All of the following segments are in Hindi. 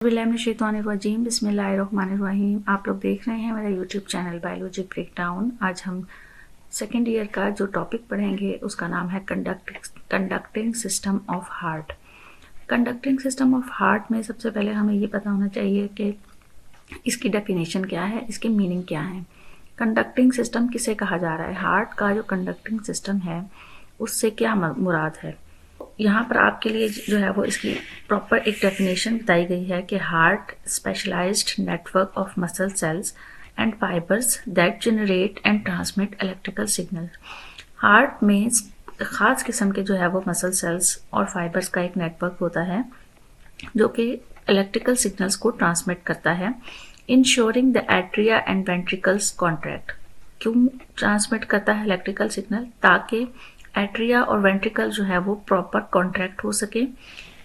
बिस्मिल्लाहिर्रहमानिर्रहीम बिस्मिल्लाहिर्रहमानिर्रहीम। आप लोग देख रहे हैं मेरा यूट्यूब चैनल बायोलॉजी ब्रेकडाउन। आज हम सेकेंड ईयर का जो टॉपिक पढ़ेंगे उसका नाम है conducting system of heart. Conducting system of heart में सबसे पहले हमें ये पता होना चाहिए कि इसकी डेफिनेशन क्या है, इसकी मीनिंग क्या है। कंडक्टिंग सिस्टम किसे कहा जा रहा है? हार्ट का जो कंडक्टिंग सिस्टम है उससे क्या मुराद है। यहाँ पर आपके लिए जो है वो इसकी प्रॉपर एक डेफिनेशन बताई गई है कि heart specialised network of muscle cells and fibres that generate and transmit electrical signal. Heart में ख़ास किस्म के जो है वो मसल सेल्स और फाइबर्स का एक नेटवर्क होता है जो कि इलेक्ट्रिकल सिग्नल्स को ट्रांसमिट करता है, ensuring the atria and ventricles contract. क्यों ट्रांसमिट करता है इलेक्ट्रिकल सिग्नल? ताकि एट्रिया और वेंट्रिकल जो है वो प्रॉपर कॉन्ट्रैक्ट हो सके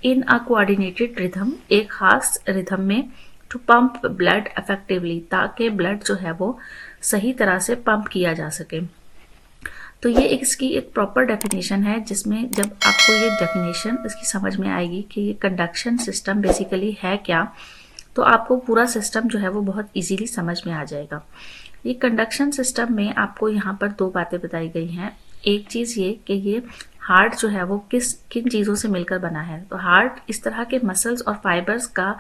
इन अ कोऑर्डिनेटेड रिथम, एक खास रिथम में, टू पंप ब्लड इफेक्टिवली, ताकि ब्लड जो है वो सही तरह से पंप किया जा सके। तो ये इसकी एक प्रॉपर डेफिनेशन है जिसमें जब आपको ये डेफिनेशन इसकी समझ में आएगी कि ये कंडक्शन सिस्टम बेसिकली है क्या, तो आपको पूरा सिस्टम जो है वो बहुत इजीली समझ में आ जाएगा। ये कंडक्शन सिस्टम में आपको यहाँ पर दो बातें बताई गई हैं। एक चीज़ ये कि ये हार्ट जो है वो किन चीज़ों से मिलकर बना है। तो हार्ट इस तरह के मसल्स और फाइबर्स का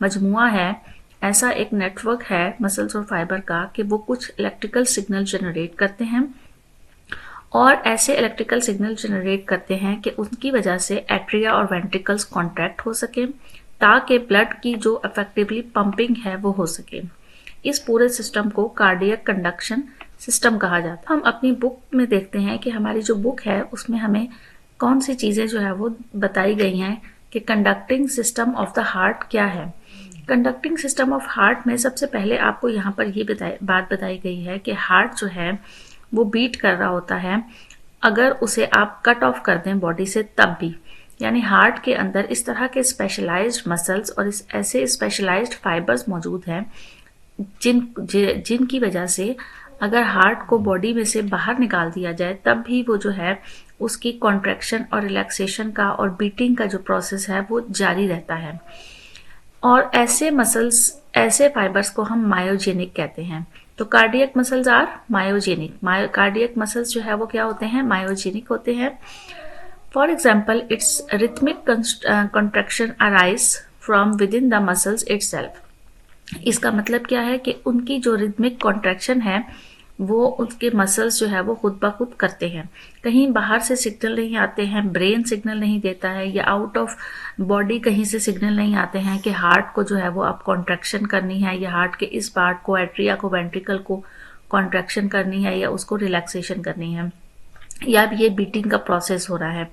मजमुआ है, ऐसा एक नेटवर्क है मसल्स और फाइबर का कि वो कुछ इलेक्ट्रिकल सिग्नल जनरेट करते हैं और ऐसे इलेक्ट्रिकल सिग्नल जनरेट करते हैं कि उनकी वजह से एट्रिया और वेंट्रिकल्स कॉन्ट्रैक्ट हो सके ताकि ब्लड की जो इफेक्टिवली पंपिंग है वो हो सके। इस पूरे सिस्टम को कार्डियक कंडक्शन सिस्टम कहा जाता है। हम अपनी बुक में देखते हैं कि हमारी जो बुक है उसमें हमें कौन सी चीज़ें जो है वो बताई गई हैं कि conducting system of the heart क्या है। कंडक्टिंग सिस्टम ऑफ हार्ट में सबसे पहले आपको यहाँ पर ये बात बताई गई है कि हार्ट जो है वो बीट कर रहा होता है अगर उसे आप कट ऑफ कर दें बॉडी से तब भी। यानी हार्ट के अंदर इस तरह के स्पेशलाइज्ड मसल्स और ऐसे स्पेशलाइज्ड फाइबर्स मौजूद हैं जिनकी वजह से अगर हार्ट को बॉडी में से बाहर निकाल दिया जाए तब भी वो जो है उसकी कॉन्ट्रैक्शन और रिलैक्सेशन का और बीटिंग का जो प्रोसेस है वो जारी रहता है। और ऐसे मसल्स, ऐसे फाइबर्स को हम मायोजेनिक कहते हैं। तो cardiac muscles are myogenic. Cardiac muscles जो है वो क्या होते हैं? मायोजेनिक होते हैं। For example, its rhythmic contraction arise from within the muscles itself. इसका मतलब क्या है कि उनकी जो रिथमिक कॉन्ट्रैक्शन है वो उनके मसल्स जो है वो खुद ब खुद करते हैं, कहीं बाहर से सिग्नल नहीं आते हैं, ब्रेन सिग्नल नहीं देता है या आउट ऑफ बॉडी कहीं से सिग्नल नहीं आते हैं कि हार्ट को जो है वो आप कॉन्ट्रैक्शन करनी है या हार्ट के इस पार्ट को, एट्रिया को, वेंट्रिकल को कॉन्ट्रैक्शन करनी है या उसको रिलैक्सेशन करनी है या ये बीटिंग का प्रोसेस हो रहा है।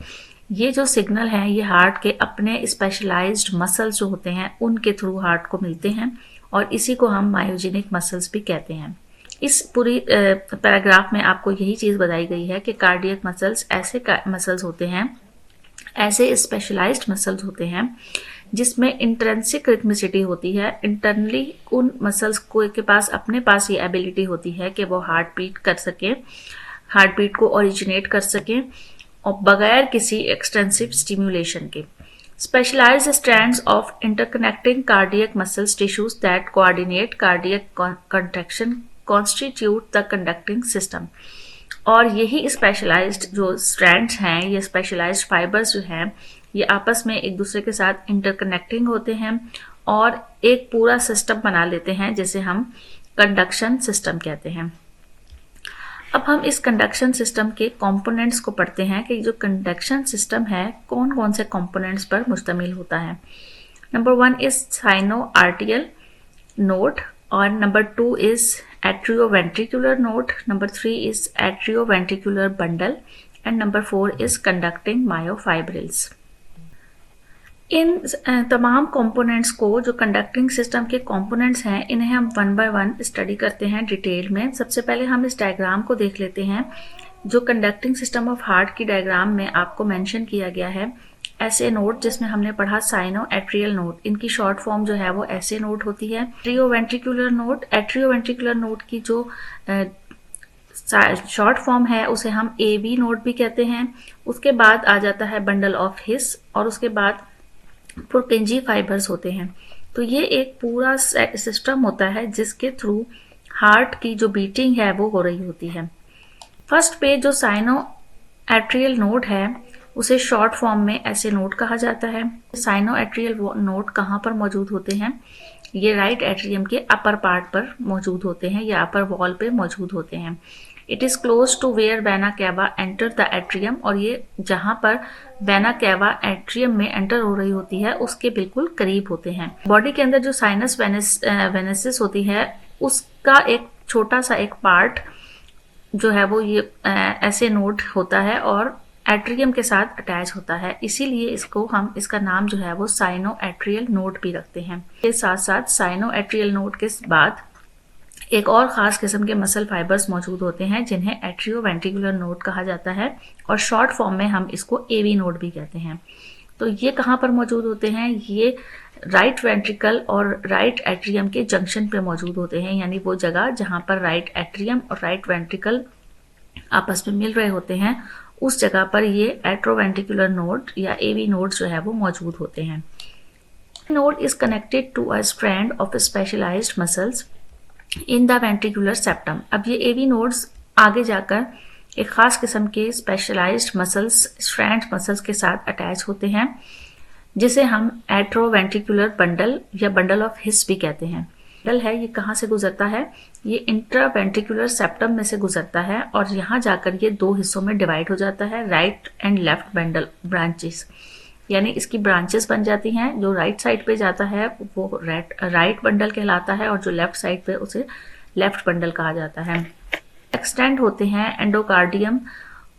ये जो सिग्नल हैं ये हार्ट के अपने स्पेशलाइज्ड मसल्स जो होते हैं उनके थ्रू हार्ट को मिलते हैं और इसी को हम मायोजेनिक मसल्स भी कहते हैं। इस पूरी पैराग्राफ में आपको यही चीज़ बताई गई है कि कार्डियक मसल्स ऐसे मसल्स होते हैं, ऐसे स्पेशलाइज्ड मसल्स होते हैं जिसमें इंट्रिंसिक रिथमिसिटी होती है। इंटरनली उन मसल्स को के पास अपने पास ये एबिलिटी होती है कि वो हार्ट बीट कर सके, हार्ट बीट को ओरिजिनेट कर सके और बगैर किसी एक्सटेंसिव स्टिम्युलेशन के। Specialized strands of interconnecting cardiac muscles tissues that coordinate cardiac contraction constitute the conducting system। और यही स्पेशलाइज्ड जो स्ट्रैंड्स हैं, ये स्पेशलाइज्ड फाइबर्स जो हैं, ये आपस में एक दूसरे के साथ इंटरकनेक्टिंग होते हैं और एक पूरा सिस्टम बना लेते हैं जिसे हम कंडक्शन सिस्टम कहते हैं। अब हम इस कंडक्शन सिस्टम के कंपोनेंट्स को पढ़ते हैं कि जो कंडक्शन सिस्टम है कौन कौन से कंपोनेंट्स पर मुश्तमिल होता है। Number 1 is sinoatrial node और number 2 is atrioventricular node, number 3 is atrioventricular bundle and number 4 is conducting myofibrils. इन तमाम कंपोनेंट्स को, जो कंडक्टिंग सिस्टम के कंपोनेंट्स हैं, इन्हें हम वन बाय वन स्टडी करते हैं डिटेल में। सबसे पहले हम इस डायग्राम को देख लेते हैं जो कंडक्टिंग सिस्टम ऑफ हार्ट की डायग्राम में आपको मेंशन किया गया है। ऐसे नोड जिसमें हमने पढ़ा साइनो एट्रियल नोड, इनकी शॉर्ट फॉर्म जो है वो ऐसे नोड होती है। एट्रियोवेंट्रिकुलर नोड, एट्रियोवेंट्रिकुलर नोड की जो शॉर्ट फॉर्म है उसे हम AV नोड भी कहते हैं। उसके बाद आ जाता है बंडल ऑफ हिस और उसके बाद पुरकिंजी फाइबर्स होते हैं। तो ये एक पूरा सिस्टम होता है जिसके थ्रू हार्ट की जो बीटिंग है वो हो रही होती है। फर्स्ट पे जो साइनो एट्रियल नोड है उसे शॉर्ट फॉर्म में ऐसे नोड कहा जाता है। साइनो एट्रियल नोड कहाँ पर मौजूद होते हैं? ये राइट एट्रियम के अपर पार्ट पर मौजूद होते हैं या अपर वॉल पे मौजूद होते हैं। It is close to where vena cava enter the atrium, और ये जहां पर वेना कैवा एट्रियम में एंटर हो रही होती है उसके बिल्कुल करीब होते हैं। बॉडी के अंदर जो साइनस वेनेसिस होती है उसका एक छोटा सा एक पार्ट जो है वो ये ऐसे नोड होता है और एट्रियम के साथ अटैच होता है, इसीलिए इसका नाम जो है वो साइनो एट्रियल नोड भी रखते हैं। इसके साथ साथ साइनो एट्रियल नोड के बाद एक और खास किस्म के मसल फाइबर्स मौजूद होते हैं जिन्हें एट्रियोवेंट्रिकुलर नोड कहा जाता है, और शॉर्ट फॉर्म में हम इसको एवी नोड भी कहते हैं। तो ये कहाँ पर मौजूद होते हैं? ये राइट वेंट्रिकल और राइट एट्रियम के जंक्शन पे मौजूद होते हैं, यानी वो जगह जहाँ पर राइट एट्रियम और राइट वेंट्रिकल आपस में मिल रहे होते हैं उस जगह पर ये एट्रोवेंट्रिकुलर नोड या एवी नोड जो है वो मौजूद होते हैं। Node is connected to a strand of specialised muscles in the ventricular septum. अब ये एवी नोड्स आगे जाकर एक खास किस्म के स्पेशलाइज्ड मसल्स, स्ट्रैंड मसल्स के साथ अटैच होते हैं जिसे हम एट्रोवेंट्रिकुलर बंडल या बंडल ऑफ हिस भी कहते हैं। बंडल है ये कहाँ से गुजरता है? ये इंट्रावेंट्रिकुलर सेप्टम में से गुजरता है और यहाँ जाकर ये दो हिस्सों में डिवाइड हो जाता है, right and left bundle branches, यानी इसकी ब्रांचेस बन जाती हैं। जो राइट साइड पे जाता है वो राइट बंडल कहलाता है और जो लेफ्ट साइड पे उसे लेफ्ट बंडल कहा जाता है। एक्सटेंड होते हैं endocardium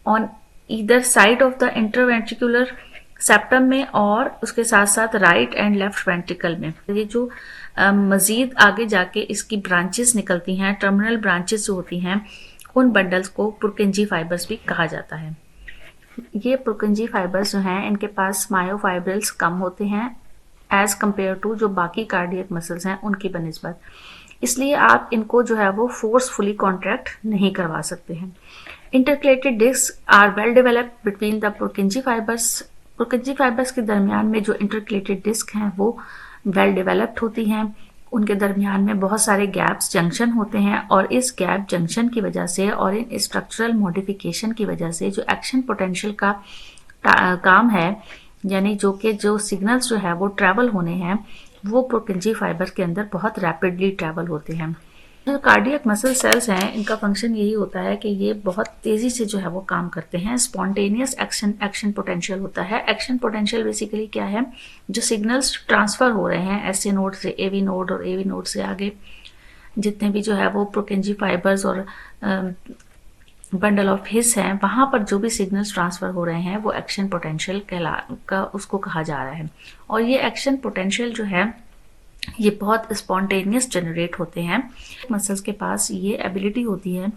on either side of the interventricular septum में और उसके साथ साथ राइट एंड लेफ्ट वेंट्रिकल में। ये जो मजीद आगे जाके इसकी ब्रांचेस निकलती हैं, टर्मिनल ब्रांचेस जो होती हैं, उन बंडल्स को पुरकिंजी फाइबर्स भी कहा जाता है। ये पुरकिंजी फाइबर्स जो हैं इनके पास मायोफाइब्रिल्स कम होते हैं एज कम्पेयर टू जो बाकी कार्डियक मसल्स हैं उनकी बनिस्बत, इसलिए आप इनको जो है वो फोर्सफुली कॉन्ट्रैक्ट नहीं करवा सकते हैं। Intercalated disc are well developed between the Purkinje fibres. Purkinje fibres के दरमियान में जो इंटरकलेटेड डिस्क हैं वो वेल डेवलप्ड होती हैं, उनके दरमियान में बहुत सारे गैप्स जंक्शन होते हैं और इस गैप जंक्शन की वजह से और इन स्ट्रक्चरल मॉडिफिकेशन की वजह से जो एक्शन पोटेंशियल का काम है, यानी जो सिग्नल्स जो है वो ट्रैवल होने हैं वो पुरकिंजी फाइबर के अंदर बहुत रैपिडली ट्रैवल होते हैं। जो कार्डियक मसल सेल्स हैं इनका फंक्शन यही होता है कि ये बहुत तेज़ी से जो है वो काम करते हैं। स्पॉन्टेनियस एक्शन पोटेंशियल होता है। एक्शन पोटेंशियल बेसिकली क्या है? जो सिग्नल्स ट्रांसफ़र हो रहे हैं एसए नोड से एवी नोड और एवी नोड से आगे जितने भी जो है वो पुरकिंजी फाइबर्स और बंडल ऑफ हिस हैं, वहाँ पर जो भी सिग्नल्स ट्रांसफ़र हो रहे हैं वो एक्शन पोटेंशियल उसको कहा जा रहा है। और ये एक्शन पोटेंशियल जो है ये बहुत स्पॉन्टेनियस जनरेट होते हैं। मसल्स के पास ये एबिलिटी होती है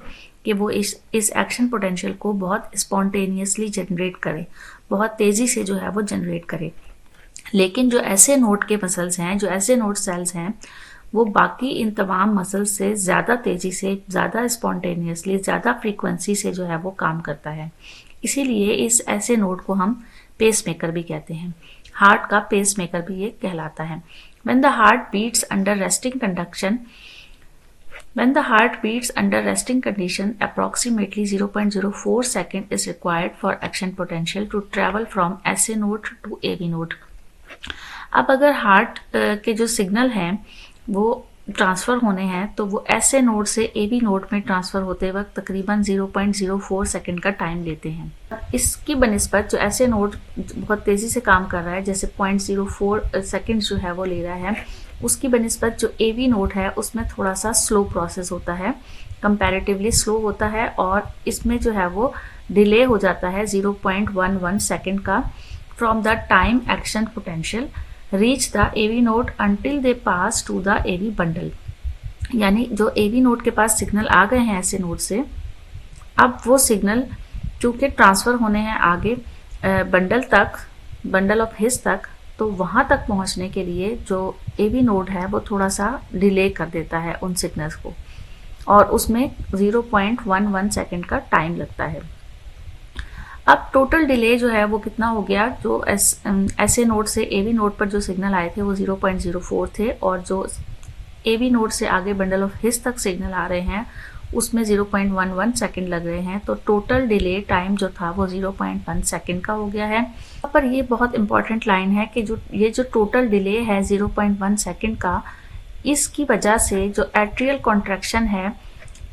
कि वो इस एक्शन पोटेंशियल को बहुत स्पॉन्टेनियसली जनरेट करे, बहुत तेज़ी से जो है वो जनरेट करे। लेकिन जो ऐसे नोड के मसल्स हैं, जो ऐसे नोड सेल्स हैं, वो बाकी इन तमाम मसल्स से ज़्यादा तेज़ी से, ज़्यादा स्पॉन्टेनियसली, ज़्यादा फ्रीक्वेंसी से जो है वो काम करता है। इसीलिए इस ऐसे नोड को हम पेस मेकर भी कहते हैं। हार्ट का पेस मेकर भी ये कहलाता है। When the heart beats under resting condition, approximately 0.04 second is required for action potential to travel from SA node to AV node. अब अगर हार्ट के जो सिग्नल हैं वो ट्रांसफ़र होने हैं तो वो ऐसे नोड से एवी नोड में ट्रांसफ़र होते वक्त तकरीबन 0.04 सेकंड का टाइम लेते हैं। इसकी बनिस्बत जो ऐसे नोड बहुत तेज़ी से काम कर रहा है, जैसे 0.04 सेकंड जो है वो ले रहा है, उसकी बनिस्बत जो एवी नोड है उसमें थोड़ा सा स्लो प्रोसेस होता है, कंपैरेटिवली स्लो होता है और इसमें जो है वो डिले हो जाता है 0.11 सेकंड का from the time action potential reach the AV node until they pass to the AV bundle. यानी जो एवी नोड के पास सिग्नल आ गए हैं ऐसे नोड से, अब वो सिग्नल चूँकि ट्रांसफ़र होने हैं आगे बंडल तक, बंडल ऑफ हिस तक, तो वहाँ तक पहुँचने के लिए जो एवी नोड है वो थोड़ा सा डिले कर देता है उन सिग्नल्स को और उसमें 0.11 सेकंड का टाइम लगता है। अब टोटल डिले जो है वो कितना हो गया, जो ऐसे नोड से एवी नोड पर जो सिग्नल आए थे वो 0.04 थे, और जो एवी नोड से आगे बंडल ऑफ हिस तक सिग्नल आ रहे हैं उसमें 0.11 सेकंड लग रहे हैं। तो टोटल डिले टाइम जो था वो 0.1 सेकंड का हो गया है। यहाँ पर ये बहुत इंपॉर्टेंट लाइन है कि जो टोटल डिले है 0.1 सेकंड का, इसकी वजह से जो एट्रियल कॉन्ट्रैक्शन है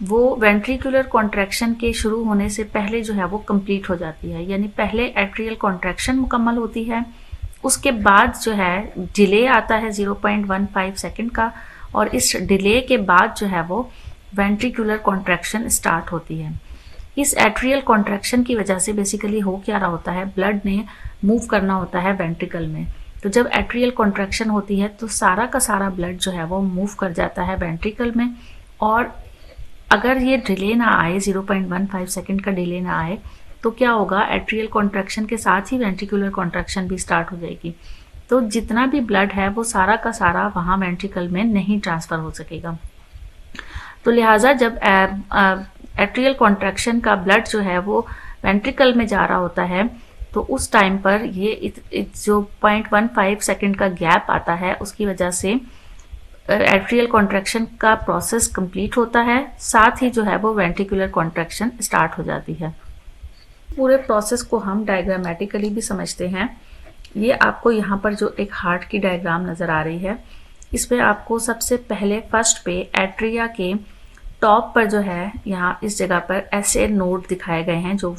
वो वेंट्रिकुलर कॉन्ट्रैक्शन के शुरू होने से पहले जो है वो कंप्लीट हो जाती है। यानी पहले एट्रियल कॉन्ट्रैक्शन मुकम्मल होती है, उसके बाद जो है डिले आता है 0.15 सेकंड का, और इस डिले के बाद जो है वो वेंट्रिकुलर कॉन्ट्रैक्शन स्टार्ट होती है। इस एट्रियल कॉन्ट्रैक्शन की वजह से बेसिकली हो क्या रहा होता है, ब्लड ने मूव करना होता है वेंट्रिकल में। तो जब एट्रियल कॉन्ट्रैक्शन होती है तो सारा का सारा ब्लड जो है वो मूव कर जाता है वेंट्रिकल में, और अगर ये डिले ना आए, 0.15 सेकंड का डिले ना आए, तो क्या होगा, एट्रियल कॉन्ट्रैक्शन के साथ ही वेंट्रिकुलर कॉन्ट्रैक्शन भी स्टार्ट हो जाएगी। तो जितना भी ब्लड है वो सारा का सारा वहाँ वेंट्रिकल में नहीं ट्रांसफ़र हो सकेगा। तो लिहाजा जब एट्रियल कॉन्ट्रैक्शन का ब्लड जो है वो वेंट्रिकल में जा रहा होता है, तो उस टाइम पर ये जो 0.15 सेकंड का गैप आता है उसकी वजह से एट्रियल कॉन्ट्रैक्शन का प्रोसेस कंप्लीट होता है, साथ ही जो है वो वेंट्रिकुलर कॉन्ट्रैक्शन स्टार्ट हो जाती है। पूरे प्रोसेस को हम डायग्रामेटिकली भी समझते हैं। ये आपको यहाँ पर जो एक हार्ट की डायग्राम नज़र आ रही है, इसमें आपको सबसे पहले फर्स्ट पे एट्रिया के टॉप पर जो है यहाँ इस जगह पर ऐसे नोड दिखाए गए हैं, जो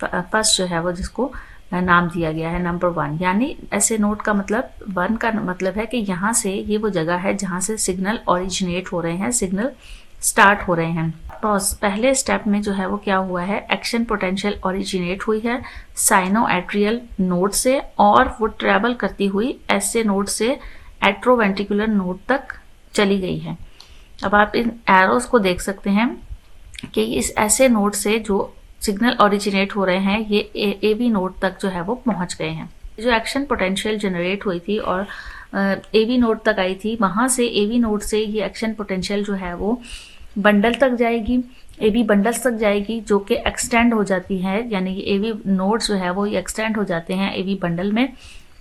फर्स्ट जो है वो जिसको नाम दिया गया है नंबर 1। यानी ऐसे नोड का मतलब 1 का मतलब है कि यहाँ से ये वो जगह है जहाँ से सिग्नल ओरिजिनेट हो रहे हैं, सिग्नल स्टार्ट हो रहे हैं। पहले स्टेप में जो है वो क्या हुआ है, एक्शन पोटेंशियल ओरिजिनेट हुई है साइनो एट्रियल नोड से, और वो ट्रेवल करती हुई ऐसे नोड से एट्रोवेंट्रिकुलर नोड तक चली गई है। अब आप इन एरोस को देख सकते हैं कि इस ऐसे नोड से जो सिग्नल ओरिजिनेट हो रहे हैं ये एवी नोड तक जो है वो पहुंच गए हैं। जो एक्शन पोटेंशियल जनरेट हुई थी और एवी नोड तक आई थी, वहां से एवी नोड से ये एक्शन पोटेंशियल जो है वो बंडल तक जाएगी, एवी बंडल्स तक जाएगी, जो कि एक्सटेंड हो जाती है। यानी ये एवी नोड्स जो है वो ये एक्सटेंड हो जाते हैं एवी बंडल में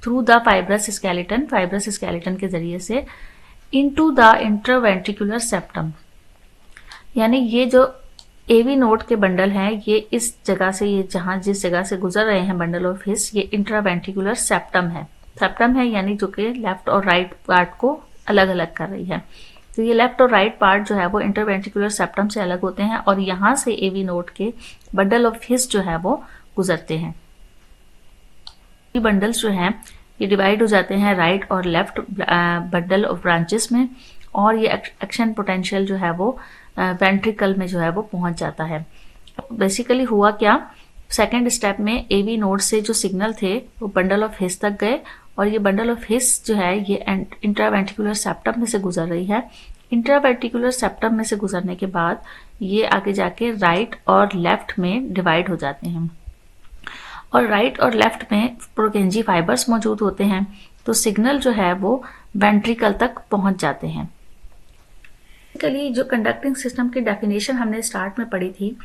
थ्रू द फाइब्रस स्केलेटन के जरिए से इनटू द इंट्रावेंट्रिकुलर सेप्टम। यानी ये जो एवी नोड के बंडल हैं ये इस जगह से, ये जिस जगह से गुजर रहे हैं बंडल ऑफ हिस, ये इंट्रावेंट्रिकुलर सेप्टम है यानी जो कि लेफ्ट और राइट पार्ट को अलग अलग कर रही है। तो ये लेफ्ट और राइट पार्ट जो है वो इंटरवेंट्रिकुलर सेप्टम से अलग होते हैं, और यहाँ से एवी नोड के बंडल ऑफ हिस जो है वो गुजरते हैं। ये बंडल्स जो हैं ये डिवाइड हो जाते हैं राइट और लेफ्ट बंडल ऑफ ब्रांचेस में, और ये एक्शन पोटेंशियल जो है वो वेंट्रिकल में जो है वो पहुंच जाता है। बेसिकली हुआ क्या, सेकेंड स्टेप में एवी नोड से जो सिग्नल थे वो बंडल ऑफ हिस तक गए, और ये बंडल ऑफ हिस जो है ये इंट्रावेंट्रिकुलर सेप्टम में से गुजर रही है। इंट्रावेंट्रिकुलर सेप्टम में से गुजरने के बाद ये आगे जाके राइट और लेफ्ट में डिवाइड हो जाते हैं, और राइट और लेफ्ट में प्रोकेंजी फाइबर्स मौजूद होते हैं। तो सिग्नल जो है वो वेंट्रिकल तक पहुंच जाते हैं। बेसिकली जो कंडक्टिंग सिस्टम की डेफिनेशन हमने स्टार्ट में पढ़ी थी,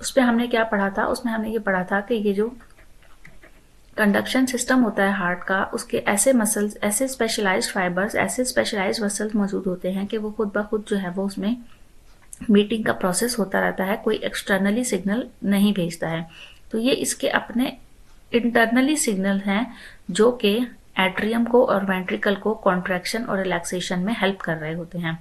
उसमें हमने क्या पढ़ा था, उसमें हमने ये पढ़ा था कि ये जो कंडक्शन सिस्टम होता है हार्ट का, उसके ऐसे मसल्स, ऐसे स्पेशलाइज्ड फाइबर्स, ऐसे स्पेशलाइज्ड मसल्स मौजूद होते हैं कि वो खुद ब खुद जो है वो उसमें मीटिंग का प्रोसेस होता रहता है, कोई एक्सटर्नली सिग्नल नहीं भेजता है। तो ये इसके अपने इंटरनली सिग्नल हैं जो कि एट्रियम को और वेंट्रिकल को कॉन्ट्रैक्शन और रिलैक्सेशन में हेल्प कर रहे होते हैं।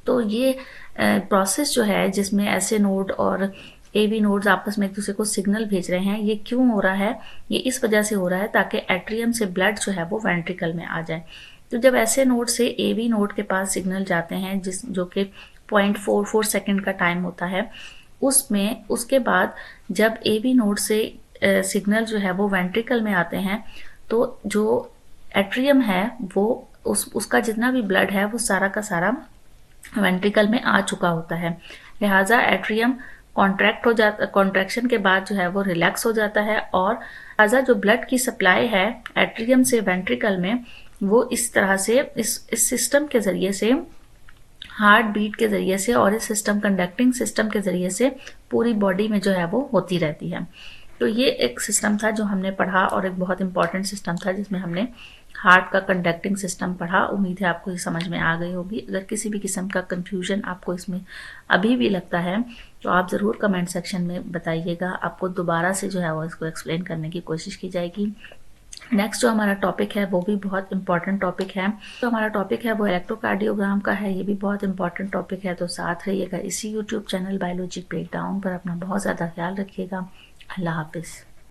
तो ये प्रोसेस जो है जिसमें ऐसे नोड और एवी नोड्स आपस में एक दूसरे को सिग्नल भेज रहे हैं, ये क्यों हो रहा है, ये इस वजह से हो रहा है ताकि एट्रियम से ब्लड जो है वो वेंट्रिकल में आ जाए। तो जब ऐसे नोड से एवी नोड के पास सिग्नल जाते हैं जो कि 0.44 सेकेंड का टाइम होता है, उसमें उसके बाद जब एवी नोड से सिग्नल जो है वो वेंट्रिकल में आते हैं, तो जो एट्रियम है वो उसका जितना भी ब्लड है वो सारा का सारा वेंट्रिकल में आ चुका होता है। लिहाजा एट्रियम कॉन्ट्रैक्ट हो जाता, कॉन्ट्रैक्शन के बाद जो है वो रिलैक्स हो जाता है, और लिहाजा जो ब्लड की सप्लाई है एट्रियम से वेंट्रिकल में वो इस तरह से इस सिस्टम के जरिए से, हार्ट बीट के जरिए से और इस सिस्टम कंडक्टिंग सिस्टम के जरिए से पूरी बॉडी में जो है वो होती रहती है। तो ये एक सिस्टम था जो हमने पढ़ा और एक बहुत इंपॉर्टेंट सिस्टम था जिसमें हमने हार्ट का कंडक्टिंग सिस्टम पढ़ा। उम्मीद है आपको ये समझ में आ गई होगी। अगर किसी भी किस्म का कंफ्यूजन आपको इसमें अभी भी लगता है तो आप ज़रूर कमेंट सेक्शन में बताइएगा, आपको दोबारा से जो है वो इसको एक्सप्लेन करने की कोशिश की जाएगी। नेक्स्ट जो हमारा टॉपिक है वो भी बहुत इंपॉर्टेंट टॉपिक है। तो हमारा टॉपिक है वो इलेक्ट्रोकार्डियोग्राम का है। ये भी बहुत इंपॉर्टेंट टॉपिक है, तो साथ रहिएगा इसी यूट्यूब चैनल बायोलॉजी ब्रेकडाउन पर। अपना बहुत ज़्यादा ख्याल रखिएगा। अल्लाह हाफिज़।